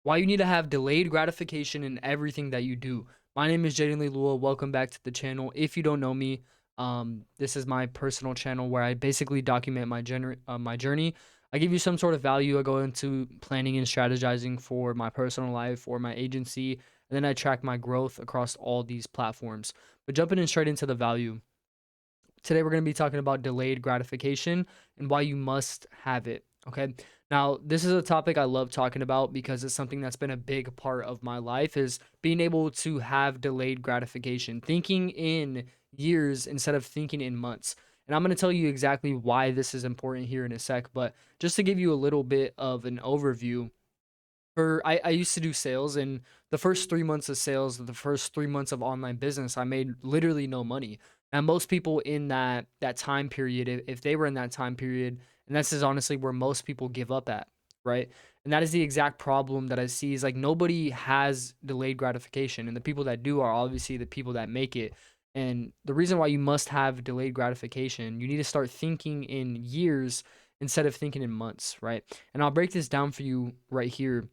Why you need to have delayed gratification in everything that you do. My name is Jayden Leilua. Welcome back to the channel. If you don't know me, this is my personal channel where I basically document my journey. I give you some sort of value. I go into planning and strategizing for my personal life or my agency, and then I track my growth across all these platforms. But jumping in straight into the value. Today we're going to be talking about delayed gratification and why you must have it. Okay. Now, this is a topic I love talking about because it's something that's been a big part of my life is being able to have delayed gratification, thinking in years instead of thinking in months. And I'm going to tell you exactly why this is important here in a sec, but just to give you a little bit of an overview, I used to do sales, and the first 3 months of sales, the first 3 months of online business, I made literally no money. And most people in that time period, if they were in that time period, and this is honestly where most people give up at, right? And that is the exact problem that I see is like nobody has delayed gratification, and the people that do are obviously the people that make it. And the reason why you must have delayed gratification, you need to start thinking in years instead of thinking in months, right? And I'll break this down for you right here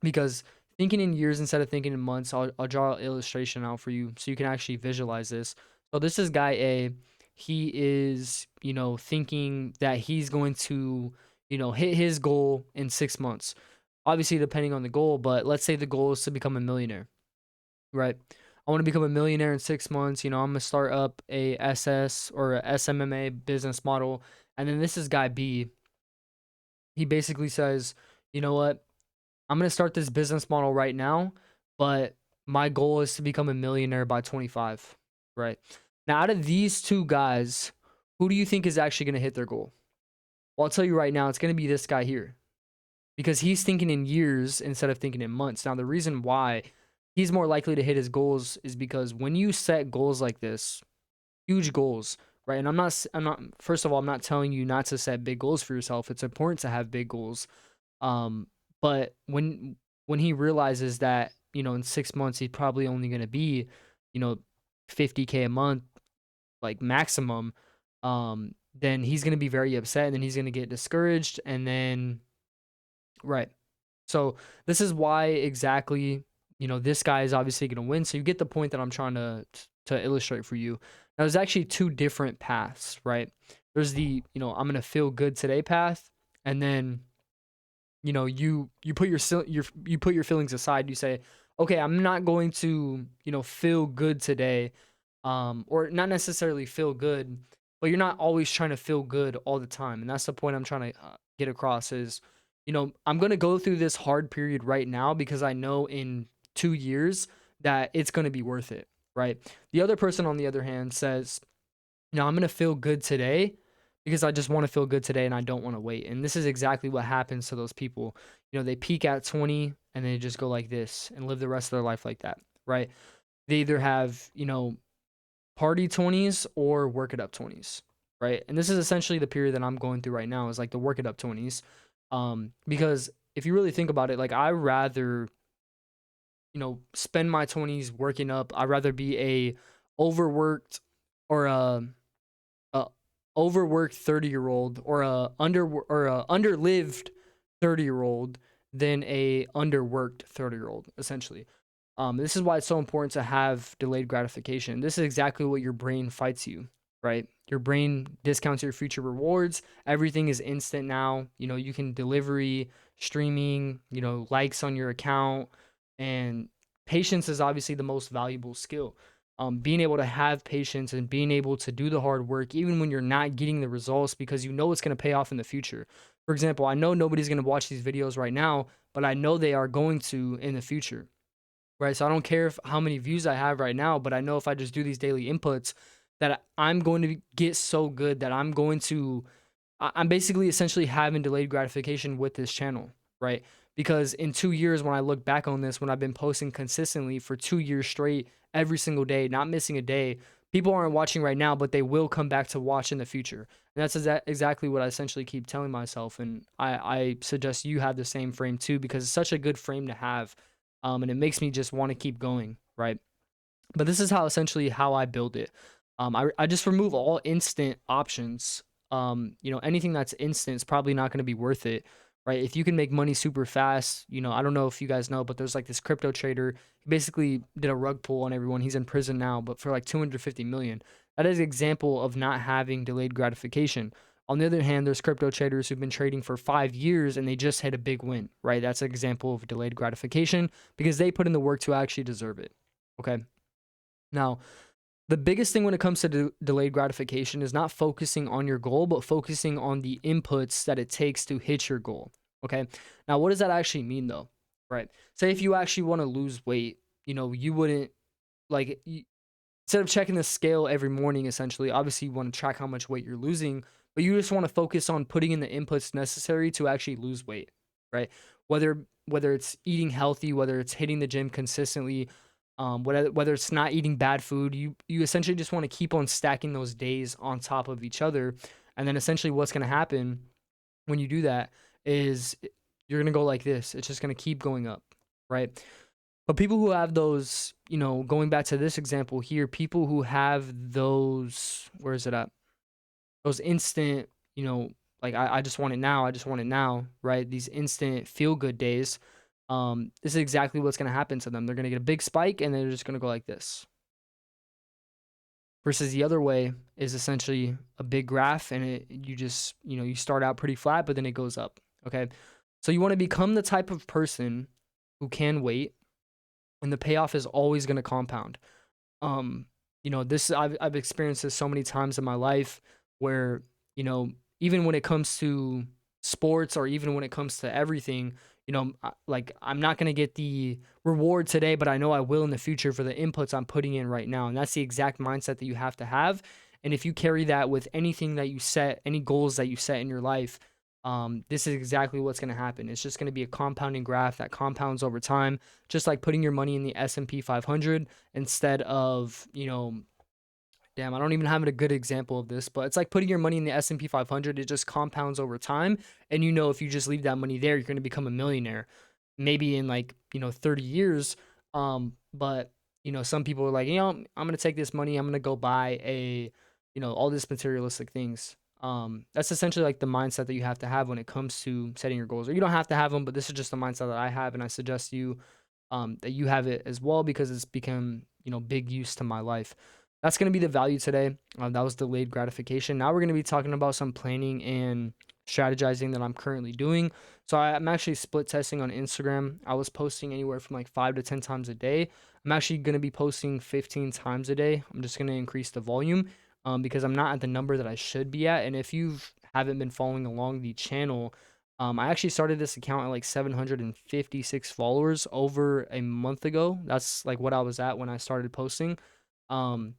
because thinking in years instead of thinking in months, I'll draw an illustration out for you so you can actually visualize this. So this is guy A. He is, thinking that he's going to, hit his goal in 6 months. Obviously, depending on the goal, but let's say the goal is to become a millionaire, right? I want to become a millionaire in 6 months. I'm gonna start up a SS or a SMMA business model, and then this is guy B. He basically says, you know what? I'm gonna start this business model right now, but my goal is to become a millionaire by 25. Right now, out of these two guys, who do you think is actually gonna hit their goal? Well, I'll tell you right now, it's gonna be this guy here because he's thinking in years instead of thinking in months. Now, the reason why he's more likely to hit his goals is because when you set goals like this, huge goals, right? And I'm not. First of all, I'm not telling you not to set big goals for yourself. It's important to have big goals, um, but when he realizes that, in 6 months he's probably only gonna be, you know, 50K a month, like maximum, then he's gonna be very upset and then he's gonna get discouraged and then right. So this is why exactly, this guy is obviously gonna win. So you get the point that I'm trying to illustrate for you. Now there's actually two different paths, right? There's the, I'm gonna feel good today path, and then you put you put your feelings aside. You say, okay, I'm not going to, feel good today, or not necessarily feel good, but you're not always trying to feel good all the time. And that's the point I'm trying to get across is, I'm going to go through this hard period right now because I know in 2 years that it's going to be worth it, right? The other person, on the other hand, says, I'm going to feel good today because I just want to feel good today and I don't want to wait. And this is exactly what happens to those people. They peak at 20 and they just go like this and live the rest of their life like that, right? They either have, party 20s or work it up 20s, right? And this is essentially the period that I'm going through right now is like the work it up 20s. Because if you really think about it, like I rather, spend my 20s working up. I'd rather be a overworked or a overworked 30-year-old or a underlived 30-year-old than a underworked 30-year-old, essentially. This is why it's so important to have delayed gratification. This is exactly what your brain fights you, right? Your brain discounts your future rewards. Everything is instant now. You can delivery, streaming, likes on your account, and patience is obviously the most valuable skill. Being able to have patience and being able to do the hard work, even when you're not getting the results, because you know it's going to pay off in the future. For example, I know nobody's going to watch these videos right now, but I know they are going to in the future, right? So I don't care if how many views I have right now, but I know if I just do these daily inputs, that I'm going to get so good that I'm basically essentially having delayed gratification with this channel, right? Because in 2 years, when I look back on this, when I've been posting consistently for 2 years straight, every single day, not missing a day, people aren't watching right now, but they will come back to watch in the future. And that's exactly what I essentially keep telling myself. And I suggest you have the same frame too, because it's such a good frame to have. And it makes me just want to keep going, right? But this is how essentially how I build it. I just remove all instant options. Anything that's instant is probably not going to be worth it, right? If you can make money super fast, I don't know if you guys know, but there's like this crypto trader. He basically did a rug pull on everyone. He's in prison now, but for like 250 million. That is an example of not having delayed gratification. On the other hand, there's crypto traders who've been trading for 5 years and they just hit a big win, right? That's an example of delayed gratification because they put in the work to actually deserve it. Okay. Now, the biggest thing when it comes to delayed gratification is not focusing on your goal, but focusing on the inputs that it takes to hit your goal. Okay. Now, what does that actually mean though? Right. Say if you actually want to lose weight, you wouldn't like, instead of checking the scale every morning, essentially, obviously you want to track how much weight you're losing, but you just want to focus on putting in the inputs necessary to actually lose weight. Right. Whether it's eating healthy, whether it's hitting the gym consistently, whether it's not eating bad food, you essentially just want to keep on stacking those days on top of each other, and then essentially what's going to happen when you do that is you're going to go like this. It's just going to keep going up, right? But people who have those, going back to this example here, people who have those, where is it at? Those instant, like I just want it now. I just want it now, right? These instant feel good days. This is exactly what's going to happen to them. They're going to get a big spike and they're just going to go like this. Versus the other way is essentially a big graph and you just, you start out pretty flat, but then it goes up. Okay. So you want to become the type of person who can wait and the payoff is always going to compound. um this I've experienced this so many times in my life where, you know even when it comes to sports or even when it comes to everything, like I'm not going to get the reward today, but I know I will in the future for the inputs I'm putting in right now. And that's the exact mindset that you have to have. And if you carry that with anything that you set, any goals that you set in your life, this is exactly what's going to happen. It's just going to be a compounding graph that compounds over time, just like putting your money in the S&P 500 instead of, damn, I don't even have a good example of this, but it's like putting your money in the S&P 500. It just compounds over time. And if you just leave that money there, you're going to become a millionaire maybe in like, 30 years. But, some people are like, I'm going to take this money. I'm going to go buy all this materialistic things. That's essentially like the mindset that you have to have when it comes to setting your goals, or you don't have to have them, but this is just the mindset that I have. And I suggest you, that you have it as well, because it's become, big use to my life. That's going to be the value today. That was delayed gratification. Now we're going to be talking about some planning and strategizing that I'm currently doing. So I'm actually split testing on Instagram. I was posting anywhere from like 5 to 10 times a day. I'm actually going to be posting 15 times a day. I'm just going to increase the volume, because I'm not at the number that I should be at. And if you haven't been following along the channel, I actually started this account at like 756 followers over a month ago. That's like what I was at when I started posting. Um,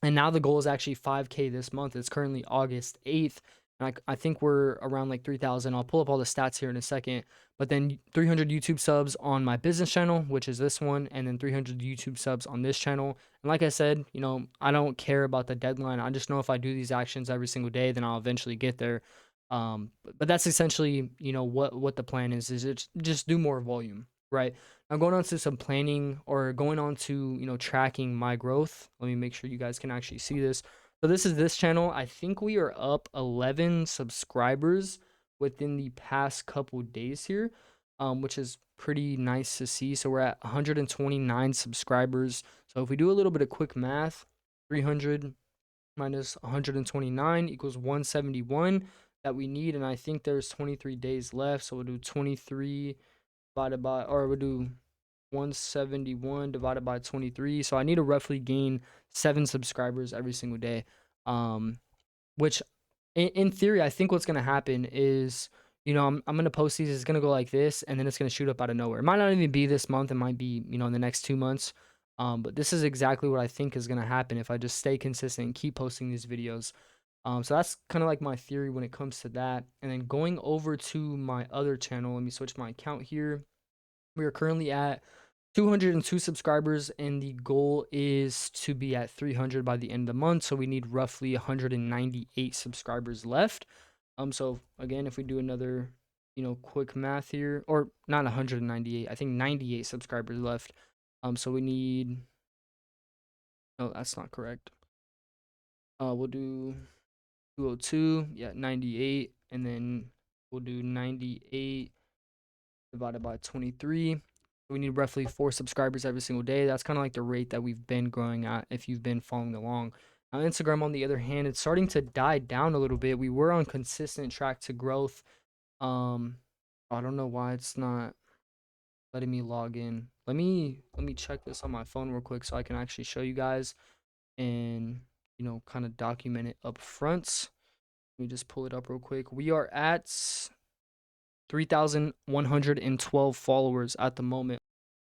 and now the goal is actually 5K this month. It's currently August 8th. And I think we're around like 3,000. I'll pull up all the stats here in a second. But then 300 YouTube subs on my business channel, which is this one, and then 300 YouTube subs on this channel. And like I said, I don't care about the deadline. I just know if I do these actions every single day, then I'll eventually get there. But that's essentially, what the plan is it's just do more volume, right? I'm going on to some planning, or going on to, tracking my growth. Let me make sure you guys can actually see this. So this is this channel. I think we are up 11 subscribers within the past couple days here, which is pretty nice to see. So we're at 129 subscribers. So if we do a little bit of quick math, 300 minus 129 equals 171 that we need. And I think there's 23 days left. So we'll do 23 divided by, or we'll do 171 divided by 23. So I need to roughly gain 7 subscribers every single day. Which in theory, I think what's going to happen is, I'm going to post these. It's going to go like this, and then it's going to shoot up out of nowhere. It might not even be this month. It might be, in the next 2 months. But this is exactly what I think is going to happen if I just stay consistent and keep posting these videos. So that's kind of like my theory when it comes to that. And then going over to my other channel, let me switch my account here. We are currently at 202 subscribers, and the goal is to be at 300 by the end of the month. So we need roughly 198 subscribers left. So again, if we do another, quick math here, or not 198, I think 98 subscribers left. So we need, no, that's not correct. We'll do 202, yeah, 98, and then We'll do 98 divided by 23. We need roughly 4 subscribers every single day. That's kind of like the rate that we've been growing at if you've been following along. Now, Instagram, on the other hand, it's starting to die down a little bit. We were on consistent track to growth. Um, I don't know why it's not letting me log in. Let me check this on my phone real quick so I can actually show you guys and kind of document it up front. Let me just pull it up real quick. We are at 3,112 followers at the moment.